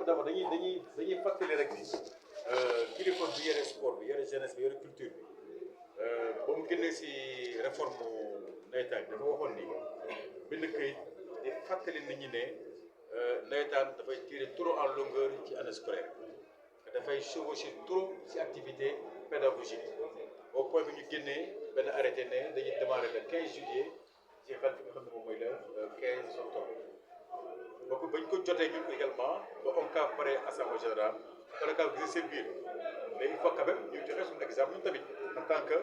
d'abord dañuy fàttali rek ni kilifa bi yore sport bi yore jeunesse bi yore culture bi ba mu génnee si réforme nawetaan dafa waxoon ni bind këyit di fàttali nit ñi ne nawetaan dafay tirer trop en longueur ci année scolaire dafay chevaucher trop ci activité pédagogique au point bi ñu génnee benn arrêté ne dañuy démarrer le 15 juillet ci fan fi nga xam ne moom mooy le 15 octobre. donc bañ ko jotee ñun également ba ONCAV pare assemblée générale ONCAV gisee seen biir mais il faut quand même ñu joxe suñu exemple ñun tamit en tant que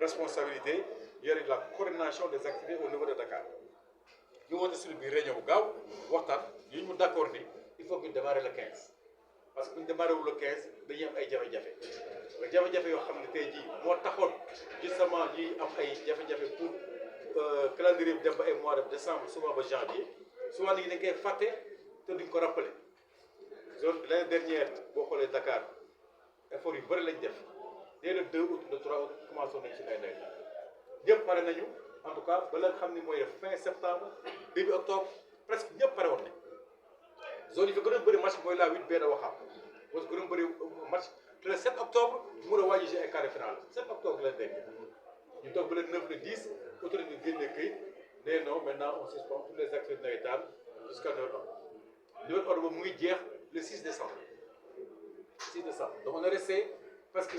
responsabilité yore la coordination des activités au niveau de Dakar ñu woote suñu biir réunion bu gaaw waxtaan ñu mu d'accord ni il faut que ñu démarrer le 15 parce que bu ñu démarrer wu le 15 dañuy am ay jafe-jafe jafe-jafe yoo xam ne tey jii moo taxoon justement ñuy am ay jafe-jafe pour calendrier bi dem ba ay mois de décembre souvent ba janvier. souvent nit ñi dañ koy fàtte te duñ ko rappelé zone l'année dernière boo xoolee Dakar effort yu bëri lañ def dès le 2 août le 3 août commencé nañ ci ay nawet ñëpp pare nañu en tout cas ba la nga xam ne mooy fin septembre début octobre presque ñëpp pare woon nañ zone yi fi gën a bëri match mooy la 8B de Ouakam parce que gën a bëri match te le 7 octobre mu a wàññi ci ay quart de finale 7 octobre la dégg ñu toog ba le 9 le 10 autorité bi génne këyit. Mais non, maintenant on suspend toutes les actions de nawetaan jusqu'à nouvel ordre. Nouvel ordre boobu mu ngi jeex le 6 décembre. 6 décembre. Donc on est resté parce que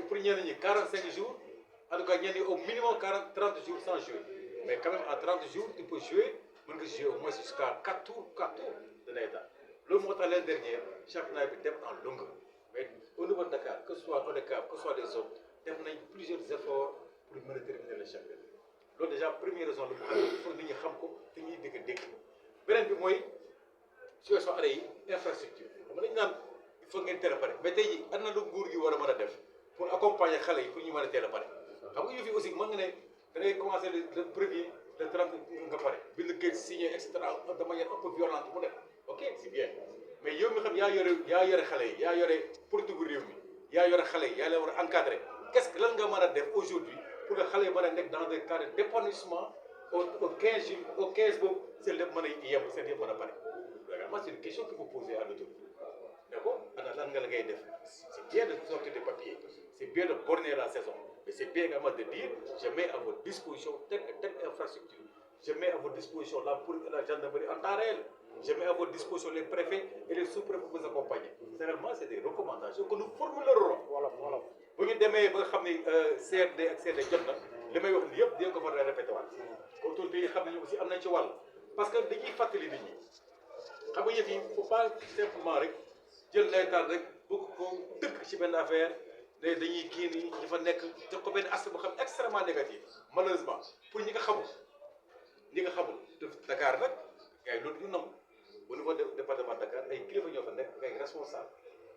pour ñenn ñi 45 jours en tout cas ñenn ñi au minimum 30 jours sans jouer. Mais quand même en 30 jours tu peux jouer mën nga jouer au moins jusqu'à 4 tours de nawetaan. loolu moo tax l'année dernière championnat bi dem en longueur. Mais au niveau de Dakar que ce soit ODCAV que ce soit les autres def nañ plusieurs efforts pour mën a terminer le championnat. loolu déjà première raison la mu xam il faut nit ñi xam ko te ñuy dégg beneen bi mooy situation année yi infrastructure xam nga dañu naan il faut ngeen teel a pare mais tey jii am na lu nguur gi war a mën a def pour accompagner xale yi pour ñu mën a teel a pare xam nga yëf yi aussi mën nga ne da ngay commencer le premier le 30 nga pare bind kayit signé et cetera de manière un peu violente mu def ok c'est bien mais yow mi xam yaa yore xale yi yaa yore politique réew mi yaa yore xale yi yaa leen war a encadrer qu'est-ce que lan nga mën a def aujourd'hui pour que xale yi mën a nekk dans des cas d'épanouissement au 15 jours au 15 boobu seen lépp mën a yem seen yëpp mën a pare vraiment c'est une question que vous posez à l'autorité d'accord ana lan nga la ngay def c'est bien de sortir des papiers c'est bien de borner la saison mais c'est bien également de dire je mets à votre disposition telle et telle infrastructure je mets à votre disposition la police et la gendarmerie en temps réel je mets à votre disposition les préfets et les sous-préfets pour vous accompagner généralement c'est des recommandations que nous formulerons voilà bu ñu demee ba nga xam ni CRD ak CRD jot na li may wax ni yëpp dinañ ko fa répété waat autorités yi xam nañu aussi am nañ ci wàll parce que dañuy fàttali nit ñi xam nga yëf yi faut pas simplement rek jël nawetaan rek bëgg ko dëkk ci benn affaire ne dañuy kii nii ñu fa nekk jox ko benn aspect bu xam extrêmement négatif malheureusement pour ñi nga xamul Dakar nag gars yi loolu ñu nangu au niveau département Dakar ay kilifa ñoo fa nekk ay responsable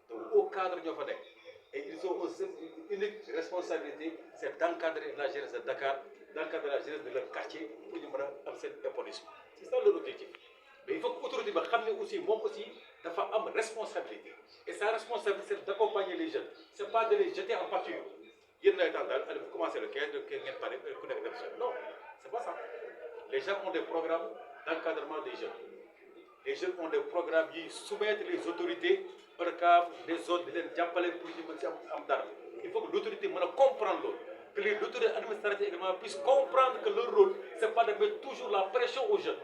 te au cadre ñoo fa nekk. Et ils ont une unique responsabilité, c'est d'encadrer la jeunesse de Dakar, d'encadrer la jeunesse de leur quartier pour ñu mën a am seen épanouissement. C'est ça leur objectif. Mais il faut que l'autorité ba xam ne aussi moom aussi dafa am responsabilité. Et sa responsabilité c'est d'accompagner les jeunes. C'est pas de les jeter en pâture. Yéen nawetaan daal allez vous commencez le 15 ngeen pare ku nekk dem seen non c'est pas ça. Les gens ont des programmes d'encadrement des jeunes. Les jeunes ont des programmes yi soumettre les autorités ODCAV des zones di leen jàppale pour ñu mën si am dara il faut que l'autorité mën a comprendre loolu que les autorités administratives également puissent comprendre que leur rôle c'est pas de mettre toujours la pression aux jeunes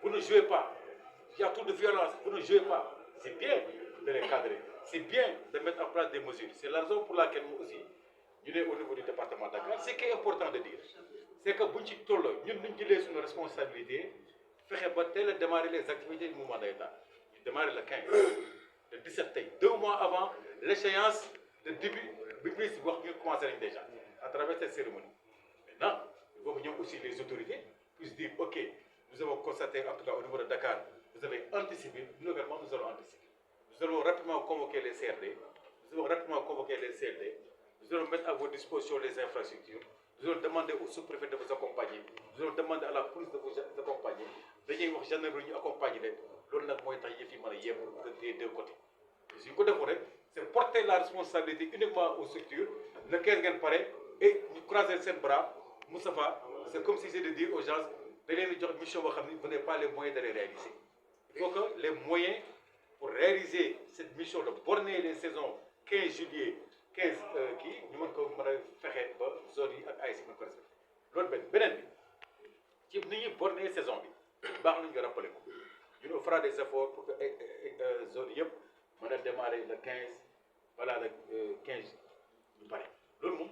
vous ne jouez pas il y a trop de violence vous ne jouez pas c'est bien de les cadrer c'est bien de mettre en place des mesures c'est la raison pour laquelle nous aussi ñu ne au niveau du département de Dakar ce qui est important de dire c'est que buñ ci tolloo ñun ñu jëlee suñu responsabilité fexe ba teel a démarrer les activités du mouvement nawetaan ñu démarrer le 15 le 17 tey 2 mois avant l'échéance de début bi ministre bi wax ñu commencé nañ déjà à travers cette cérémonie maintenant il faut que ñoom aussi les autorités puissent dire ok nous avons constaté en tout cas au niveau de Dakar vous avez anticipé nous également nous allons anticiper nous allons rapidement convoquer les CRD nous allons rapidement convoquer les CRD nous allons mettre à votre disposition les infrastructures nous allons demander au sous-préfet de vous accompagner nous allons demander à la police de vous accompagner dañuy wax gendarmerie ñu accompagner leen loolu nag mooy tax yëf yi mën a yem des deux côtés suñ ko defoon rek c'est porter la responsabilité uniquement aux structures le 15 ngeen pare et ñu croiser seen bras Moustapha c'est comme si c'est de dire aux gens da leen di jox mission boo xam ni vous n'avez pas les moyens de les réaliser il faut que les moyens pour réaliser cette mission de borner les saisons 15 juillet 15 kii ñu mën ko mën a fexe ba zone yi ak ASC mën ko respecté loolu beneen bi ci ni ñuy borner saison bi baax nañu nga rappelé ko ñun on fera des efforts pour que zone yëpp mën a démarrer le 15 voilà le 15 ñu pare loolu moom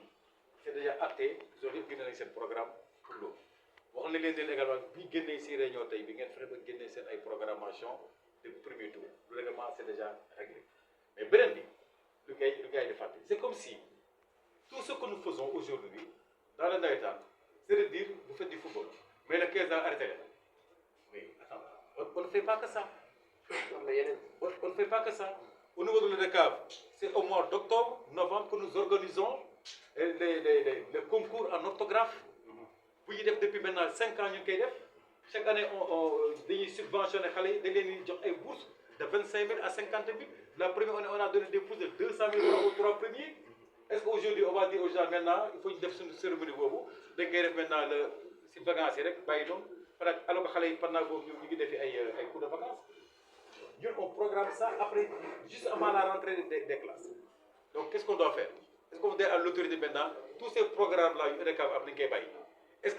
c'est déjà acté zone yëpp génne nañ seen programme pour loolu wax na leen également bi génnee si réunion tey bi ngeen fexe ba génnee seen ay programmation de premier tour le règlement c'est déjà réglé mais beneen bi lu gars yi di fàtte c'est comme si tout ce que nous faisons aujourd'hui dans le nawetaan c'est de dire vous faites du football mais le 15 ans arrêtez leen mais attends on ne fait pas que ça on ne fait pas que ça au niveau de l'ODCAV c'est au mois d'octobre novembre que nous organisons les concours en orthographe bu ñu def depuis maintenant 5 ans ñu ngi koy def chaque année on dañuy subventionné xale yi dañ leen di jox ay bourses de 25 000 à 50 000 la première année on a donné des bourses de 200 000 euros aux 3 premiers est-ce qu'aujourd'hui on va dire aux gens maintenant il faut ñu def suñu cérémonie boobu dañ koy def maintenant le si vacances yi rek bàyyi noonu alors que xale yi pendant boobu ñu ngi defi ay cours de vacances ñun on programme ça après juste avant la rentrée des classes donc qu'est-ce qu'on doit faire est-ce qu'on doit dire à l'autorité maintenant tous ces programmes là yu EDCAV am nañu koy bàyyi est-ce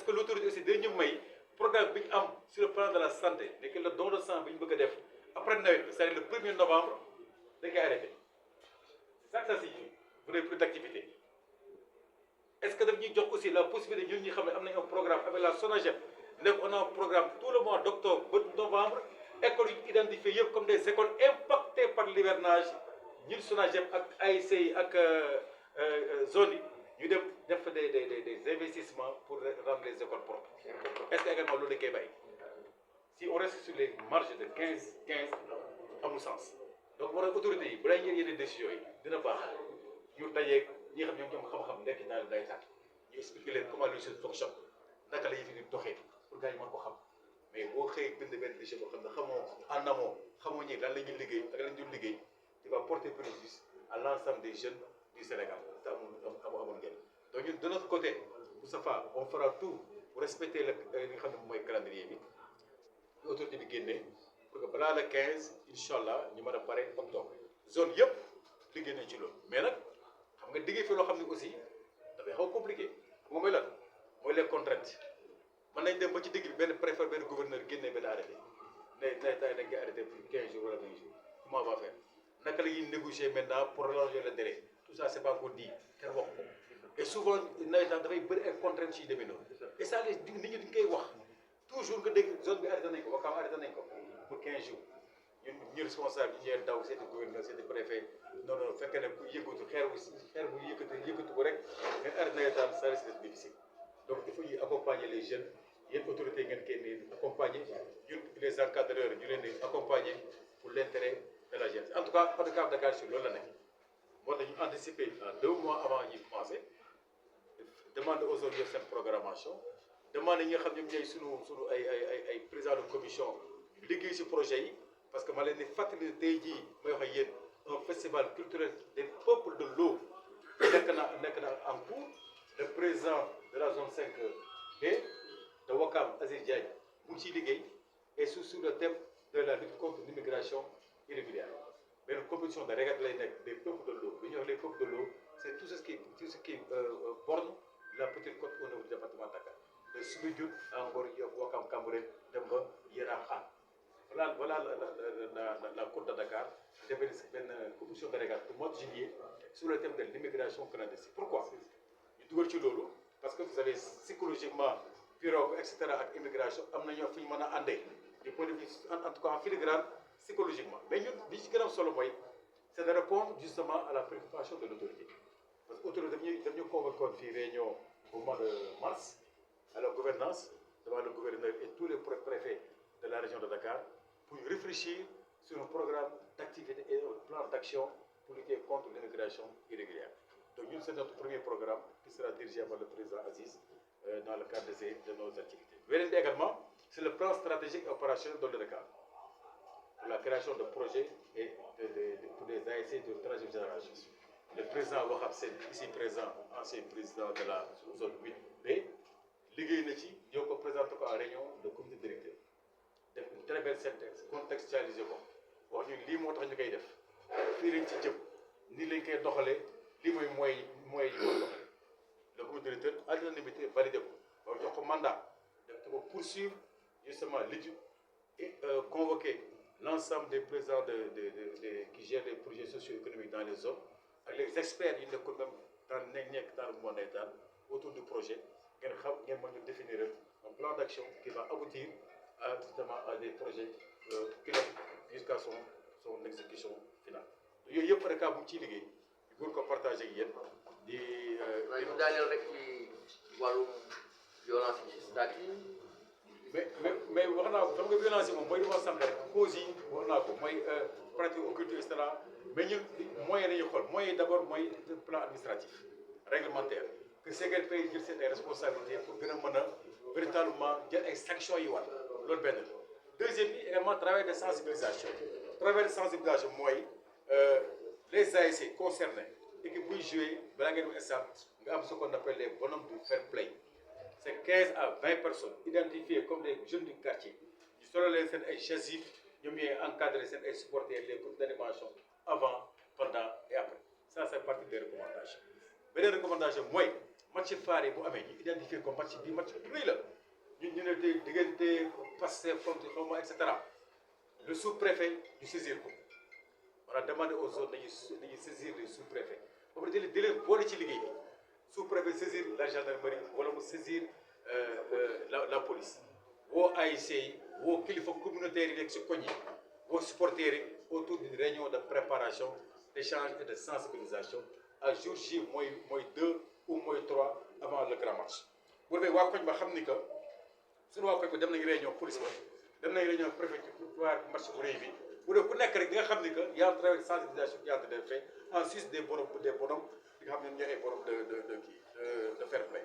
que l'autorité aussi dañu may programme bi ñu am sur le plan de la santé nekk le don de sang bi ñu bëgg a def après nawet bi c'est-à-dire le 1er novembre dañ koy arrêté c'est ça que ça signifie vous n'avez plus d'activité est-ce que daf ñuy jox aussi la possibilité ñun ñi xam ne am nañu un programme avec la SONAGED nekk on a un programme tout le mois d'octobre ba novembre écoles yu identifiées yëpp comme des écoles impactées par l'hivernage ñun SONAGED ak ASC yi ak zone yi ñu dem def des investissements pour rendre les écoles propres est-ce que également loolu dañ koy bàyyi si on reste sur les marges de 15 amul sens donc moo tax autorités yi balaa ñuy yenn décisions yi dina baax ñu dajeeg ñi xam ñoom xam-xam nekk naa day tax ñu expliquer leen comment les choses fonctionnent naka la yëf yi di doxee pour gars yi mën ko xam mais boo xëyee bind benn décision boo xam ne xamoo en amont xamoo ñi lan la ñuy liggéey ak lan la ñuy liggéey tu vas porter préjudice à l'ensemble des jeunes du Sénégal te amul njëriñ donc ñun de notre côté Moustapha on fera tout pour respecter li nga xam ne mooy calendrier bi autorité bi génnee pour que balaa le 15 incha allah ñu mën a pare octobre zone yëpp liggéey nañ ci loolu mais nag xam nga liggéey fi loo xam ne aussi dafay xaw compliqué xam nga mooy lan mooy les contraintes mën nañ dem ba ci digg bi benn préfet benn gouverneur génnee benn arrêté ne tay dañ koy arrêté pour 15 jours wala 20 jours comment on va faire naka la ñuy négocier maintenant pour rallonger le délai tout ça c'est pas encore dit kenn wax ko et souvent nawetaan dafay bëri ay contraintes ci demee noonu et ça les nit ñi dañ koy wax toujours nga dégg zone bi arrêté nañ ko Ouakam arrêté nañ ko pour 15 jours ñu responsable yi ñeen daw seeti gouverneur seeti préfet non fekk ne ku yëngatu xeer bu yëkkatu ko rek ngeen arrêté nawetaan ça risque d'être difficile donc il faut ñu accompagner les jeunes yéen autorités ngeen koy nii accompagner ñun les encadreurs ñu leen di accompagner pour l'intérêt de la jeunesse en tout cas ODCAV Dakar sur loolu la nekk moo tax ñu anticiper en 2 mois avant ñuy commencer demande aux autres seen programmation demande ñi nga xam ñoom ñooy sunu ay président de commission liggéey ci projet yi parce que ma leen di fàttali tey jii may wax ak yéen un festival culturel des peuples de l'eau nekk na en cours le président de la zone 5B de Ouakam Aziz Diagne mu ngi ciy liggéey et sur le thème de la lutte contre l'immigration irrégulière benn compétition de régate lay nekk des peuples de l'eau li ñuy wax les peuples de l'eau c'est tout ce qui borne la petite côte au niveau du département de Dakar de Soumbédioune à Ngor Yoff Ouakam Cambérène dem ba Yaraam Hann voilà la côte de Dakar def benn compétition de régate au mois de juillet sur le thème de l'immigration clandestine pourquoi ñu dugal ci loolu parce que vous savez psychologiquement pirogue et cetera ak immigration am na ñoo fi ñu mën a àndee du point de vue en tout cas en filigrane psychologiquement mais ñun li ci gën a solo mooy c'est de répondre justement à la préoccupation de l'autorité parce que autorité daf ñu convoqué fii réunion au mois de mars à la gouvernance devant le gouverneur et tous les préfets de la région de Dakar pour réfléchir sur un programme d'activité et un plan d'action pour lutter contre l'immigration irrégulière. Donc nous, c'est notre premier programme qui sera dirigé par le président Aziz dans le cadre de nos activités. L'UND également, c'est le plan stratégique opérationnel de l'ODCAV pour la création de projets et pour des ASC de troisième génération. Le président Wahab Sen, ici présent, ancien président de la zone 8B, liggéey na ci ñoo ko présenté ko en réunion de comité directeur def une très belle synthèse contextualisé ko wax ñu lii moo tax ñu koy def fii lañ ci jëm nii lañ koy doxalee lii mooy yi koy doxalee le comité directeur à l'unanimité validé ko ba jox ko mandat def ko poursuivre justement l'étude et convoquer l'ensemble des présidents qui gèrent les projets socio-économiques dans les zones ak les experts yi nekkul même dans le monde navétane autour du projet ngeen xam ngeen mën ñu définir un plan d'action qui va aboutir justement à des projets pilotes jusqu'à son exécution finale yooyu yëpp rek bu ciy liggéey ñu gën ko partager ak yéen di. waaye ñu daaneel rek ci wàllum violence yi stade yi. mais wax naa ko xam nga violence yi moom mooy li ma sant rek causes yi wax naa ko mooy pratique occulte et cetera mais ñun moyen la ñuy xool moyen d'abord mooy plan administratif réglementaire que CRP jël seen ay responsabilités pour gën a mën a véritablement jël ay sanctions yi war loolu benn la. Deuxième bi également travail de sensibilisation mooy les ASC concernés équipe buy joué balaa ngeen di stade nga am ce qu'on appelle les bonhommes du fair play. C'est 15 à 20 personnes identifiées comme des jeunes du quartier ñu solo leen seen ay chasubles ñoom ñooy encadrer seen ay supporters les groupes d'animation avant pendant et après ça c'est partie des recommandations. beneen recommandation mooy match phare bu amee ñu identifier comme match bi match bu rëy la ñu ne tey diggante Pastef Fronti xaw ma et cetera le sous-préfet ñu saisir ko on a demandé aux autres dañuy saisir les sous-préfets ba pare di leen boole ci liggéey bi. sous-préfet saisir la gendarmerie wala mu saisir la police woo ASC yi woo kilifa communautaire yi nekk si koñ yi woo supporters yi autour d'une réunion de préparation d'échange et de sensibilisation à jour J mooy 2 ou mooy 3 avant le grand match. bu defee waa koñ ba xam ni que suñu waa koñ ba dem nañu réunion police ba dem nañu réunion préfecture pour pouvoir match bu rëy bi bu dee ku nekk rek di nga xam ni que y a un travail de sensibilisation qui a été fait en sus des bonhommes li nga xam ne ñooy ay borom de fair play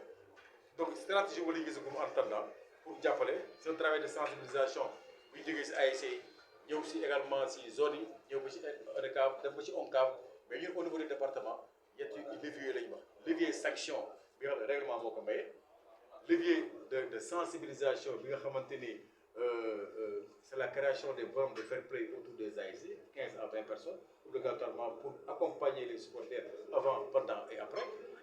donc stratégie wala gis nga mu en attendant pour jàppale c'est un travail de sensibilisation bu ñu jógee si ASC yi ñëw si également si zone yi ñëw ba si ODCAV dem ba si ONCAV mais ñun au niveau du département ñetti levier lañu wax levier sanction bi nga xam ne règlement moo ko maye levier de sensibilisation bi nga xamante ni c'est la création des bornes de fair play autour des ASC 15 à 20 personnes obligatoirement pour accompagner les supporters avant, pendant et après.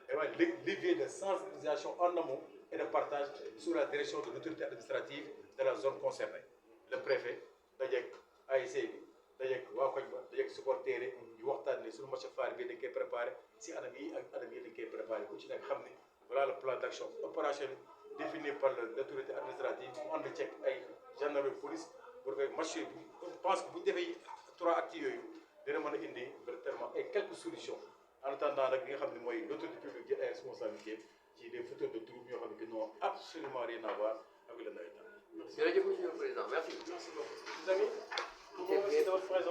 Et levier de sensibilisation en amont et de partage sous la direction de l'autorité administrative de la zone concernée. Le préfet dajeeg ASC bi dajeeg waa koñ ba dajeeg supporters yi ñu waxtaan ne suñu match phare bi dañ koy préparé si anam yi ak anam yi dañ koy préparé ku ci nekk xam ni voilà le plan d'action opérationnel défini par l'autorité administrative mu ànd ceeg ay gendarmerie police pour que match bi je pense que bu ñu defee 3 actes yooyu dina mën a indi véritablement ay quelques solutions en attendant nag li nga xam ne mooy l'autorité publique jël ay responsabilités ci des fauteurs de troubles yoo xam ne qui n'ont absolument rien à voir avec le navétane. Jërëjëf monsieur le président merci. Merci beaucoup. Les amis, pour votre présence.